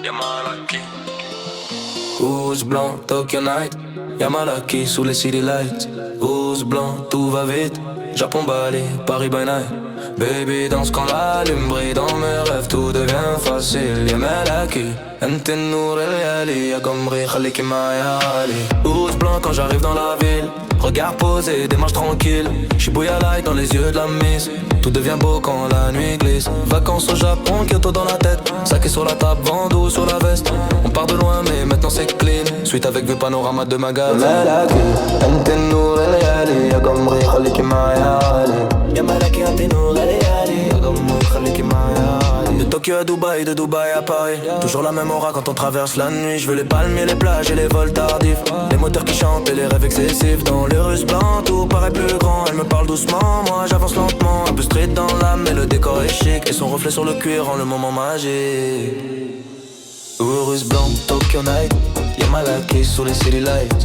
Yamalaki. Rouge blanc, Tokyo Night. Yamalaki sous les city lights. Rouge blanc, tout va vite. Japon, Bali, Paris by night. Baby, danse quand la lune brille dans mes rêves, tout devient facile. Yamalaki, انت النور الليالي يا قمري خليكي معايا عالي. Rouge blanc quand j'arrive dans la ville. Regard posé, démarche tranquille. Shibuya light dans les yeux de la mise. Tout devient beau quand la nuit glisse. Vacances au Japon, Kyoto dans la tête. Saké sur la table, bandeau sur la veste. On part de loin mais maintenant c'est clean. Suite avec vue panorama de magasin. Yamalaki, انت النور الليالي يا قمري خليكي معايا عالي. Yamalaki, انت النور الليالي يا قمري خليكي معايا عالي. De Tokyo à Dubaï, de Dubaï à Paris. Toujours la même aura quand on traverse la nuit. Je veux les palmiers, les plages et les vols tardifs. Les moteurs qui chantent et les rêves excessifs. Dans les Russes blancs, tout paraît plus grand. Elle me parle doucement, moi j'avance lentement. Un peu street dans l'âme, mais le décor est chic. Et son reflet sur le cuir rend le moment magique. Russe blanc, Tokyo Night. Yamalaki sous les city lights.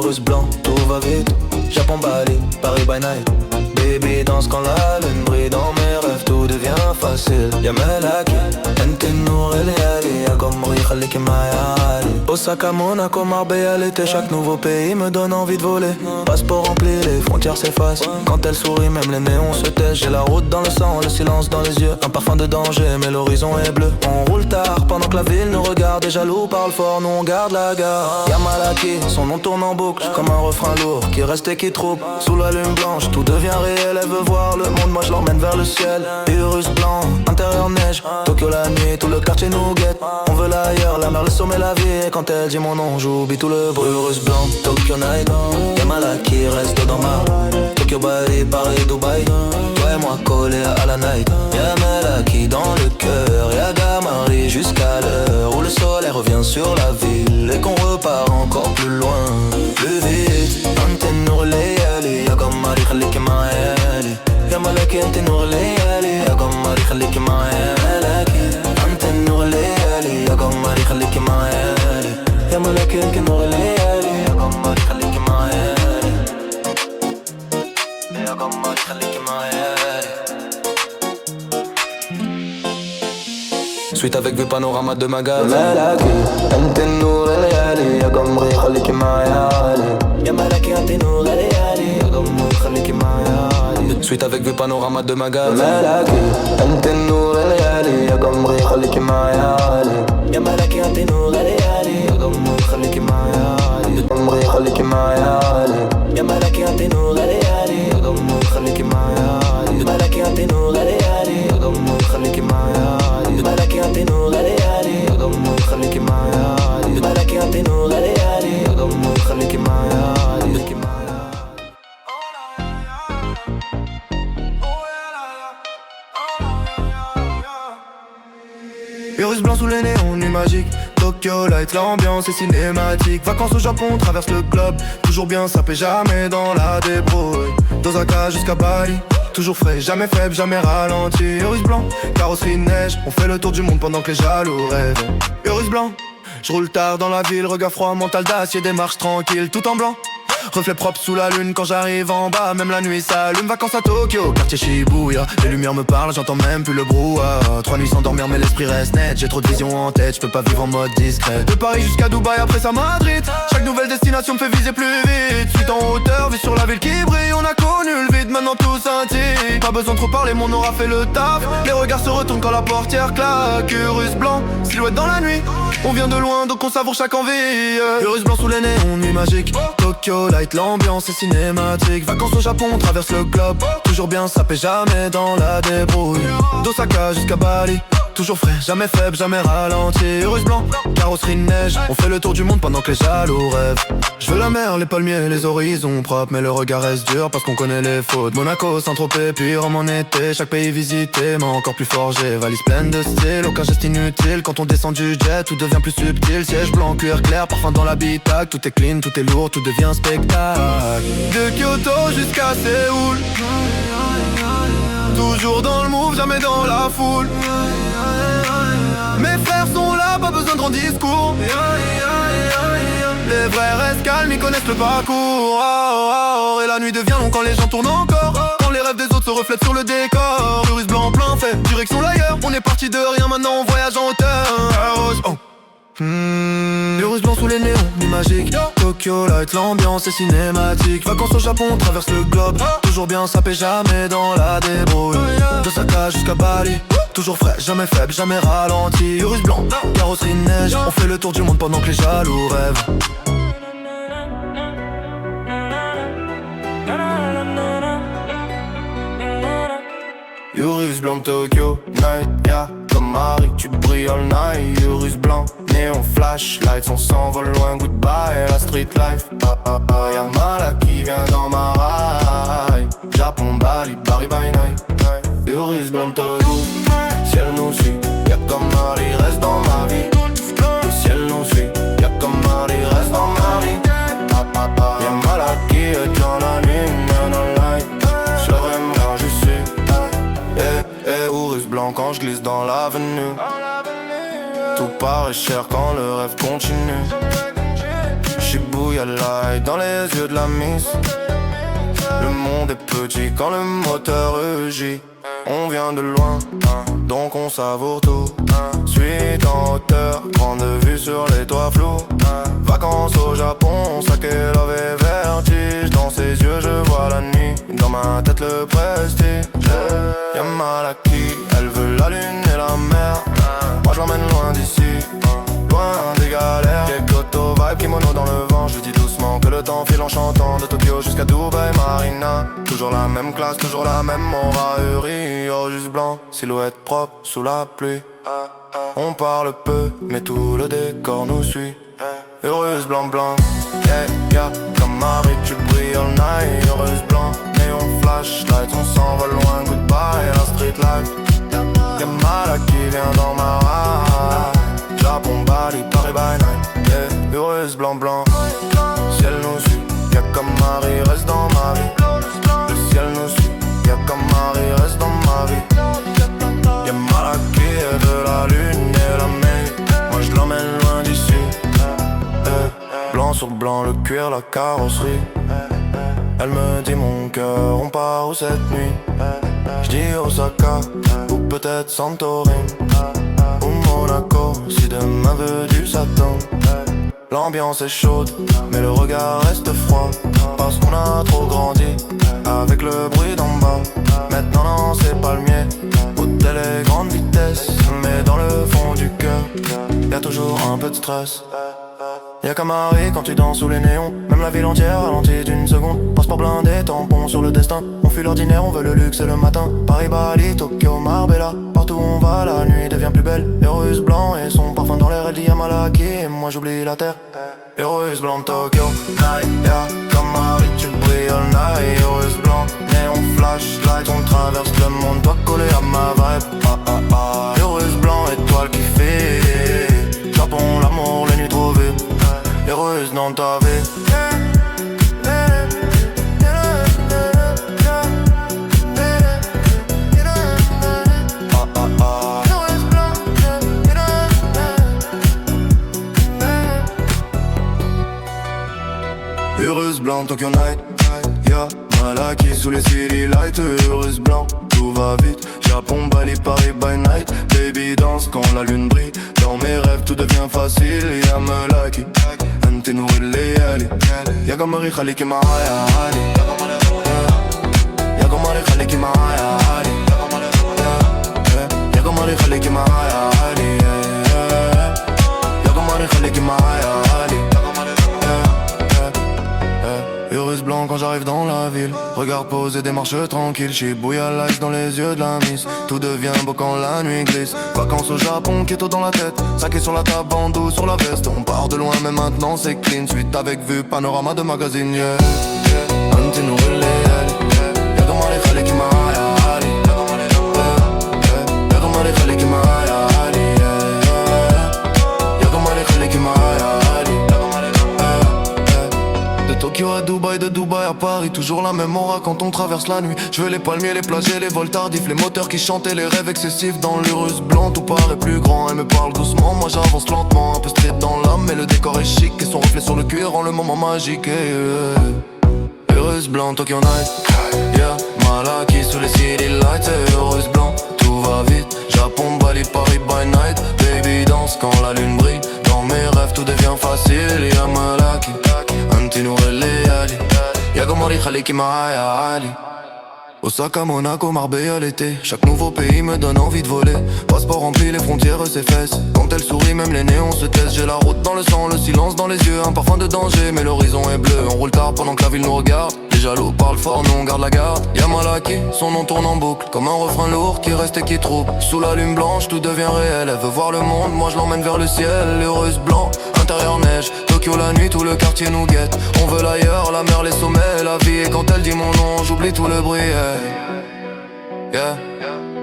Russe blanc, tout va vite. Japon, Bali, Paris by night. Baby, danse quand la lune brille dans mes rêves, tout devient facile. Yamalaki, انت النور الليالي يا قمري خليكي معايا عالي. Osaka, Monaco, Marbella, l'été, chaque nouveau pays me donne envie de voler. Passeport rempli, les frontières s'effacent. Quand elle sourit, même les néons se taisent. J'ai la route dans le sang, le silence dans les yeux. Un parfum de danger, mais l'horizon est bleu. On roule tard, pendant que la ville nous regarde. Les jaloux parlent fort, nous on garde la gare. Yamalaki, son nom tourne en boucle. Comme un refrain lourd, qui reste et qui trouble. Sous la lune blanche, tout devient réel. Elle veut voir le monde, moi je l'emmène vers le ciel. Virus blanc, intérieur neige. Tokyo la nuit, tout le quartier nous guette. On veut l'ailleurs, la mer, le sommet, la vie. Et quand elle dit mon nom, j'oublie tout le bruit. Russe blanc, Tokyo Night. Yamalaki reste dans ma Tokyo, Bali, Paris, Dubaï. Toi et moi collés à la night. Yamalaki dans le cœur. Yagamari jusqu'à l'heure où le soleil revient sur la ville. Et qu'on repart encore plus loin, plus vite. Ante nour layali ya qamari خليكي معايا عالي. Yamalaki انت نور الليالي يا قمري خليكي معايا عالي. انت النور الليالي يا قمري خليكي معايا عالي. Yamalaki انت نور الليالي يا قمري خليكي معايا عالي. يا قمري خليكي معايا عالي. Suite avec vue panorama de magasin. Yamalaki انت النور الليالي يا قمري خليكي معايا عالي. Yamalaki انت النور الليالي يا قمري خليكي معايا عالي. Suite avec vue panorama de magasin. Yamalaki انت النور الليالي يا قمري خليكي معايا عالي. Yamalaki انت النور الليالي يا قمري خليكي معايا عالي. قمري خليكي معايا عالي. Yamalaki انت النور الليالي يا قمري خليكي معايا عالي. Yamalaki انت النور الليالي يا قمري خليكي معايا عالي. Yamalaki انت النور الليالي يا قمري خليكي معايا عالي. Yamalaki انت النور الليالي يا قمري خليكي معايا عالي. Virus blanc sous les néons, nuit magique. Tokyo Light, l'ambiance est cinématique. Vacances au Japon, on traverse le globe. Toujours bien sapé, jamais dans la débrouille. D'Osaka jusqu'à Bali, toujours frais, jamais faible, jamais ralenti. Virus blanc, carrosserie neige. On fait le tour du monde pendant que les jaloux rêvent. Virus blanc, je roule tard dans la ville. Regard froid, mental d'acier, démarche tranquille, tout en blanc. Reflet propre sous la lune quand j'arrive en bas. Même la nuit s'allume, vacances à Tokyo, quartier Shibuya. Les lumières me parlent, j'entends même plus le brouhaha. 3 nuits sans dormir mais l'esprit reste net. J'ai trop de visions en tête, je peux pas vivre en mode discret. De Paris jusqu'à Dubaï, après ça Madrid. Chaque nouvelle destination me fait viser plus vite. Suite en hauteur, vue sur la ville qui brille. On a connu le vide, maintenant tout scintille. Pas besoin de trop parler, mon aura fait le taf. Les regards se retournent quand la portière claque. Urus blanc, silhouette dans la nuit. On vient de loin donc on savoure chaque envie. Urus blanc sous les néons, nuit magique. Tokyo Light, l'ambiance est cinématique. Vacances au Japon, on traverse le globe. Toujours bien sapé, jamais dans la débrouille. D'Osaka jusqu'à Bali, toujours frais, jamais faible, jamais ralenti. Russe blanc, carrosserie neige. On fait le tour du monde pendant que les jaloux rêvent. Je veux la mer, les palmiers, les horizons propres. Mais le regard reste dur parce qu'on connaît les fautes. Monaco, Saint-Tropez, puis Rome en été. Chaque pays visité m'a encore plus forgé. Valise pleine de style, aucun geste inutile. Quand on descend du jet, tout devient plus subtil. Siège blanc, cuir clair, parfum dans l'habitacle. Tout est clean, tout est lourd, tout devient spectacle. De Kyoto jusqu'à Séoul, toujours dans le move, jamais dans la foule. Mes frères sont là, pas besoin de grands discours. Les vrais restent calmes, ils connaissent le parcours. Et la nuit devient longue quand les gens tournent encore. Quand les rêves des autres se reflètent sur le décor. Virus blanc plein fait, direction l'ailleurs. On est parti de rien, maintenant on voyage en hauteur. Tokyo Light, l'ambiance est cinématique. Vacances au Japon, traverse le globe. Toujours bien sapé, jamais dans la débrouille. D'Osaka jusqu'à Bali, toujours frais, jamais faible, jamais ralenti. Urus blanc, carrosserie neige. On fait le tour du monde pendant que les jaloux rêvent. Urus blanc Tokyo Night, yeah. Comme Marie, tu brilles all night. Urus blanc, néon flashlights. On s'envole loin, goodbye, la street life. Y'a Mala qui vient dans ma raille. Japon, Bali, Paris by night. Urus blanc Tokyo, ciel nous suit. Y'a comme Marie, reste dans ma vie. Le ciel nous suit. Y'a comme Marie, reste dans ma vie. Y'a Mala qui est dans la lune, dans la light. Je l'aime quand je suis. Urus blanc quand je glisse dans l'avenue. Tout paraît cher quand le rêve continue. Shibuya Light dans les yeux de la miss. Le monde est petit quand le moteur rugit. On vient de loin, donc on savoure tout. Suite en hauteur, grande vue sur les toits flous. Vacances au Japon, saké, love et vertige. Dans ses yeux je vois la nuit, dans ma tête le prestige. Y'a Malaki, elle veut la lune et la mer. Moi je l'emmène loin d'ici, loin des galères. Kekoto vibe, kimono dans le vent. Je lui dis doucement que le temps file en chantant. De Tokyo jusqu'à Dubaï Marina. Toujours la même classe, toujours la même moraillerie. Oh juste blanc, silhouette propre sous la pluie. On parle peu, mais tout le décor nous suit. Heureuse blanc blanc, yeah, yeah. Comme Marie, tu brilles all night. Heureuse blanc, néon flashlight. On s'envole loin, goodbye, la street life. Y'a Mala qui vient dans ma ride. Japon, Bali, Paris by night, yeah. Heureuse blanc blanc, ciel nous suit. Y'a comme Marie, reste dans ma vie. Le ciel nous suit. Y'a comme Marie, reste dans ma vie. Y'a Mala qui est de la lune et la mer. Moi je l'emmène loin d'ici. Blanc sur blanc, le cuir, la carrosserie. Elle me dit mon cœur, on part où cette nuit? J'dis Osaka, ou peut-être Santorin, ou Monaco, si demain veut du satin. L'ambiance est chaude, mais le regard reste froid. Parce qu'on a trop grandi, avec le bruit d'en bas. Maintenant non, c'est pas le mien, hôtel et grande vitesse. Mais dans le fond du cœur, y'a toujours un peu de stress. Y'a qu'à Marie quand tu danses sous les néons. Même la ville entière ralentit d'une seconde. Passeport blindé, tampon sur le destin. On fuit l'ordinaire, on veut le luxe et le matin. Paris, Bali, Tokyo, Marbella. Partout où on va, la nuit devient plus belle. Heureuse blanc et son parfum dans l'air. Elle dit à Malaki et moi j'oublie la terre. Heureuse blanc Tokyo night, yeah. Comme Marie, tu brilles all night. Heureuse blanc, néon flashlight. On traverse le monde, doit coller à ma vibe. Heureuse blanc, étoile qui fait Japon, l'amour, les nuits trop vite. Heureuse dans ta vie. Heureuse blanc, Tokyo night, yeah. Malaki sous les city lights. Heureuse blanc, tout va vite. Japon, Bali, Paris by night. Baby danse quand la lune brille. Dans mes rêves tout devient facile. Y'a Malaki, انت نور الليالي. يا قمري خليكي معايا عالي. يا قمري خليكي معايا عالي. يا قمري خليكي معايا عالي. يا قمري خليكي معايا عالي. Heureuse blanc quand j'arrive dans la ville. Regard posé, démarche tranquille. Shibuya Lights dans les yeux de la miss. Tout devient beau quand la nuit glisse. Vacances au Japon, keto dans la tête. Saké sur la table, bandeau sur la veste. On part de loin mais maintenant c'est clean. Suite avec vue, panorama de magazine, yeah. انت نور الليالي. يا قمري خليكي معايا عالي. يا قمري خليكي معايا عالي. يا قمري خليكي معايا عالي. De Tokyo à Dubaï, de Dubaï à Paris, toujours la même aura quand on traverse la nuit. Je veux les palmiers, les plages et les vols tardifs, les moteurs qui chantent et les rêves excessifs. Dans l'Urus blanc, tout paraît plus grand. Elle me parle doucement, moi j'avance lentement. Un peu straight dans l'âme, mais le décor est chic. Et son reflet sur le cuir rend le moment magique. Heureuse blanc, Tokyo night, yeah. Malaki sous les city lights. Heureuse blanc, tout va vite. Japon, Bali, Paris by night. Baby danse quand la lune brille. Dans mes rêves tout devient facile. Y'a Malaki, مالي خليكي معايا عالي Osaka, Monaco, Marbella l'été. Chaque nouveau pays me donne envie de voler. Passeport rempli, les frontières ses fesses. Quand elle sourit, même les néons se taisent. J'ai la route dans le sang, le silence dans les yeux. Un parfum de danger, mais l'horizon est bleu. On roule tard pendant que la ville nous regarde. Les jaloux parlent fort, nous on garde la garde. Y'a Malaki, son nom tourne en boucle. Comme un refrain lourd qui reste et qui trouble. Sous la lune blanche, tout devient réel. Elle veut voir le monde, moi je l'emmène vers le ciel. L'heureuse blanc, intérieur neige. Tokyo la nuit, tout le quartier nous guette. On veut l'ailleurs, la mer, les sommets, la vie. Et quand elle dit mon nom, j'oublie tout le bruit. Yeah,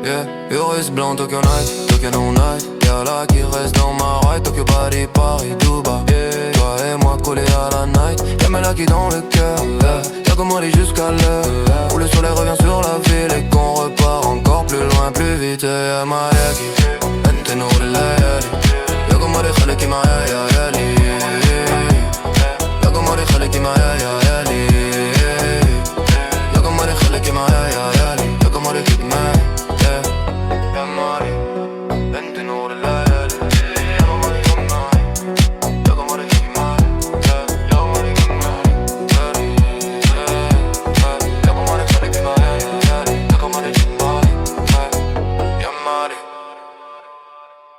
yeah, heureuse blanc, Tokyo night, Tokyo no night. Y'a là qui reste dans ma ride, Tokyo Paris, Paris, Dubaï. Yeah. Toi et moi collés à la night, y'a Mela qui dans le cœur. Yeah. Y'a comme moi jusqu'à l'heure où le soleil revient sur la ville et qu'on repart encore plus loin, plus vite. Y'a Malaki, Ente Nour Layali. Y'a comme moi les khalaki, ma ya ya.